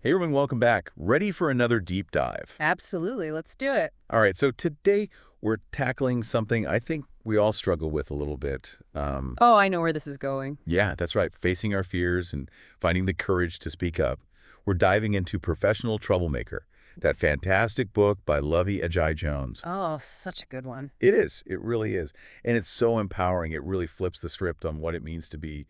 Hey everyone, welcome back. Ready for another deep dive. Absolutely. Let's do it. All right, so today we're tackling something I think we all struggle with a little bit. Oh, I know where this is going. Yeah, that's right, facing our fears and finding the courage to speak up. We're diving into Professional Troublemaker, that fantastic book by Luvvie Ajayi Jones. Oh, such a good one. It is, it really is. And it's so empowering. It really flips the script on what it means to be,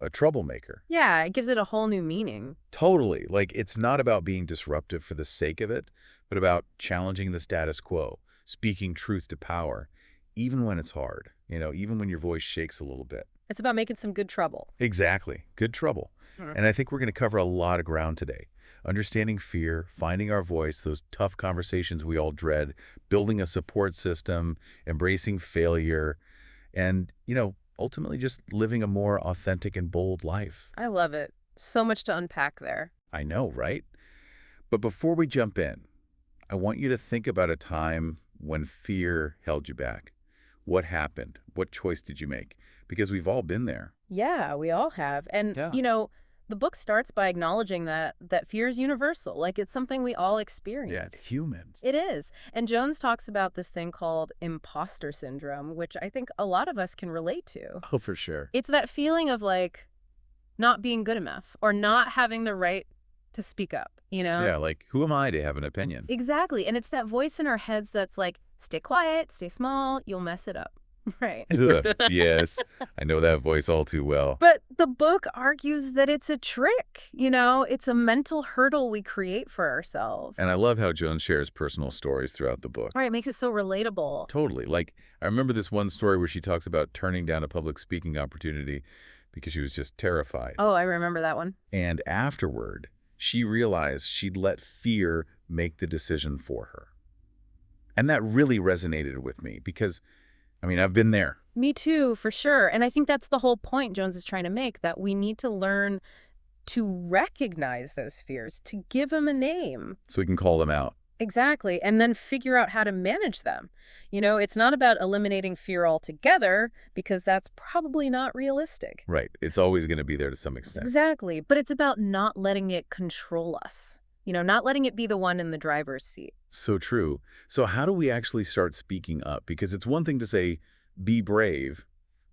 a troublemaker. Yeah, it gives it a whole new meaning. Totally. Like, it's not about being disruptive for the sake of it, but about challenging the status quo, speaking truth to power, even when it's hard, even when your voice shakes a little bit. It's about making some good trouble. Exactly. Good trouble. Hmm. And I think we're going to cover a lot of ground today. Understanding fear, finding our voice, those tough conversations we all dread, building a support system, embracing failure, and, ultimately just living a more authentic and bold life. I love it. So much to unpack there. I know, right? But before we jump in, I want you to think about a time when fear held you back. What happened? What choice did you make? Because we've all been there. Yeah, we all have. And, Yeah. the book starts by acknowledging that fear is universal. Like, it's something we all experience. Yeah, it's humans. It is. And Jones talks about this thing called imposter syndrome, which I think a lot of us can relate to. Oh, for sure. It's that feeling of, like, not being good enough or not having the right to speak up. Yeah, like, who am I to have an opinion? Exactly. And it's that voice in our heads that's like, stay quiet, stay small, you'll mess it up. Right. Ugh, yes, I know that voice all too well. But the book argues that it's a trick. It's a mental hurdle we create for ourselves. And I love how Jones shares personal stories throughout the book. Right. It makes it so relatable. Totally. Like, I remember this one story where she talks about turning down a public speaking opportunity because she was just terrified. Oh, I remember that one. And afterward, she realized she'd let fear make the decision for her. And that really resonated with me because, I've been there. Me too, for sure. And I think that's the whole point Jones is trying to make, that we need to learn to recognize those fears, to give them a name. So we can call them out. Exactly. And then figure out how to manage them. It's not about eliminating fear altogether, because that's probably not realistic. Right. It's always going to be there to some extent. Exactly. But it's about not letting it control us. Not letting it be the one in the driver's seat. So true. So how do we actually start speaking up? Because it's one thing to say, be brave,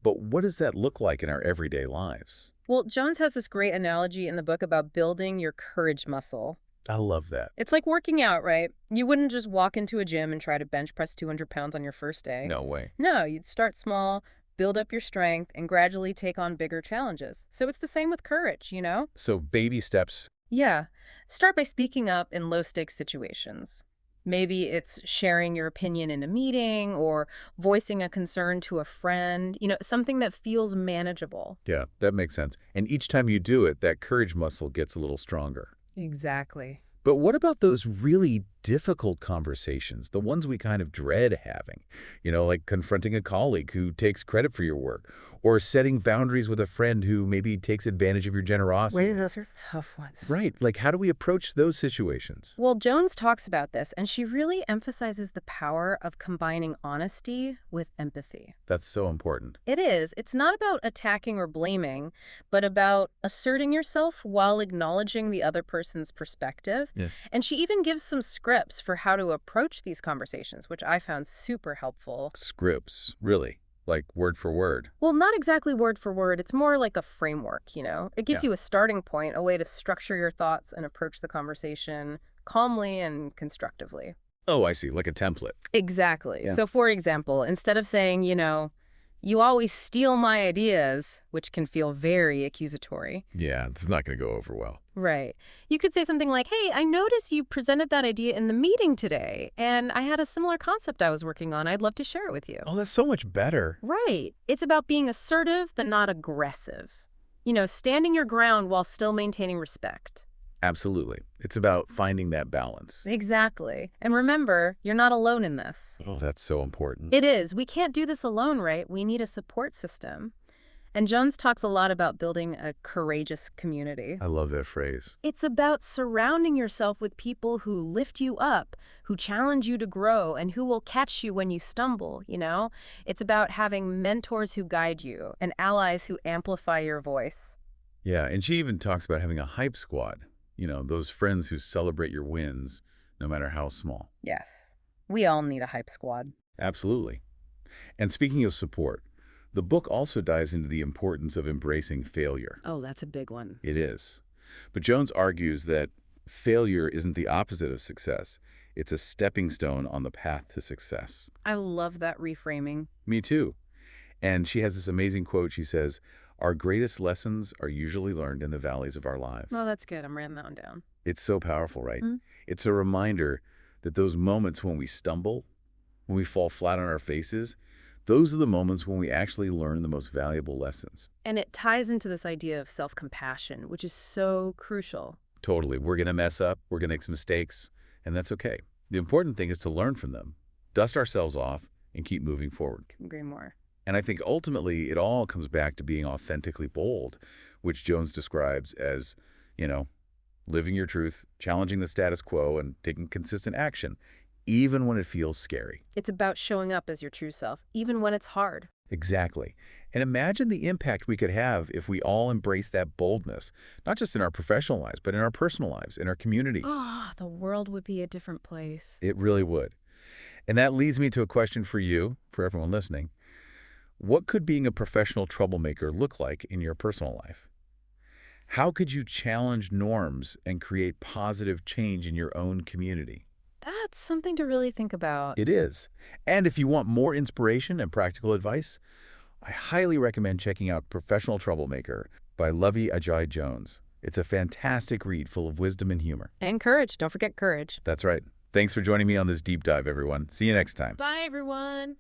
but what does that look like in our everyday lives? Well, Jones has this great analogy in the book about building your courage muscle. I love that. It's like working out, right? You wouldn't just walk into a gym and try to bench press 200 pounds on your first day. No way. No, you'd start small, build up your strength, and gradually take on bigger challenges. So it's the same with courage. So baby steps. Yeah. Start by speaking up in low-stakes situations. Maybe it's sharing your opinion in a meeting or voicing a concern to a friend, something that feels manageable. Yeah, that makes sense. And each time you do it, that courage muscle gets a little stronger. Exactly. But what about those really difficult conversations, the ones we kind of dread having? Like confronting a colleague who takes credit for your work, or setting boundaries with a friend who maybe takes advantage of your generosity. Wait, those are tough ones. Right. Like, how do we approach those situations? Well, Jones talks about this, and she really emphasizes the power of combining honesty with empathy. That's so important. It is. It's not about attacking or blaming, but about asserting yourself while acknowledging the other person's perspective. Yeah. And she even gives some scripts for how to approach these conversations, which I found super helpful. Scripts, really? Like word for word? Well, not exactly word for word. It's more like a framework. It gives Yeah. you a starting point, a way to structure your thoughts and approach the conversation calmly and constructively. Oh, I see. Like a template. Exactly. Yeah. So, for example, instead of saying, you always steal my ideas, which can feel very accusatory. Yeah, it's not going to go over well. Right. You could say something like, hey, I noticed you presented that idea in the meeting today, and I had a similar concept I was working on. I'd love to share it with you. Oh, that's so much better. Right. It's about being assertive, but not aggressive. Standing your ground while still maintaining respect. Absolutely. It's about finding that balance. Exactly. And remember, you're not alone in this. Oh, that's so important. It is. We can't do this alone, right? We need a support system. And Jones talks a lot about building a courageous community. I love that phrase. It's about surrounding yourself with people who lift you up, who challenge you to grow, and who will catch you when you stumble. It's about having mentors who guide you and allies who amplify your voice. Yeah, and she even talks about having a hype squad. Those friends who celebrate your wins, no matter how small. Yes. We all need a hype squad. Absolutely. And speaking of support, the book also dives into the importance of embracing failure. Oh, that's a big one. It is. But Jones argues that failure isn't the opposite of success. It's a stepping stone on the path to success. I love that reframing. Me too. And she has this amazing quote. She says, "Our greatest lessons are usually learned in the valleys of our lives." Oh, that's good. I'm writing that one down. It's so powerful, right? Hmm. It's a reminder that those moments when we stumble, when we fall flat on our faces, those are the moments when we actually learn the most valuable lessons. And it ties into this idea of self-compassion, which is so crucial. Totally. We're going to mess up. We're going to make some mistakes, and that's okay. The important thing is to learn from them, dust ourselves off, and keep moving forward. Couldn't agree more. And I think ultimately it all comes back to being authentically bold, which Jones describes as, you know, living your truth, challenging the status quo, and taking consistent action, even when it feels scary. It's about showing up as your true self, even when it's hard. Exactly. And imagine the impact we could have if we all embrace that boldness, not just in our professional lives, but in our personal lives, in our communities. Ah, the world would be a different place. It really would. And that leads me to a question for you, for everyone listening. What could being a professional troublemaker look like in your personal life? How could you challenge norms and create positive change in your own community? That's something to really think about. It is. And if you want more inspiration and practical advice, I highly recommend checking out Professional Troublemaker by Luvvie Ajayi Jones. It's a fantastic read full of wisdom and humor. And courage. Don't forget courage. That's right. Thanks for joining me on this deep dive, everyone. See you next time. Bye, everyone.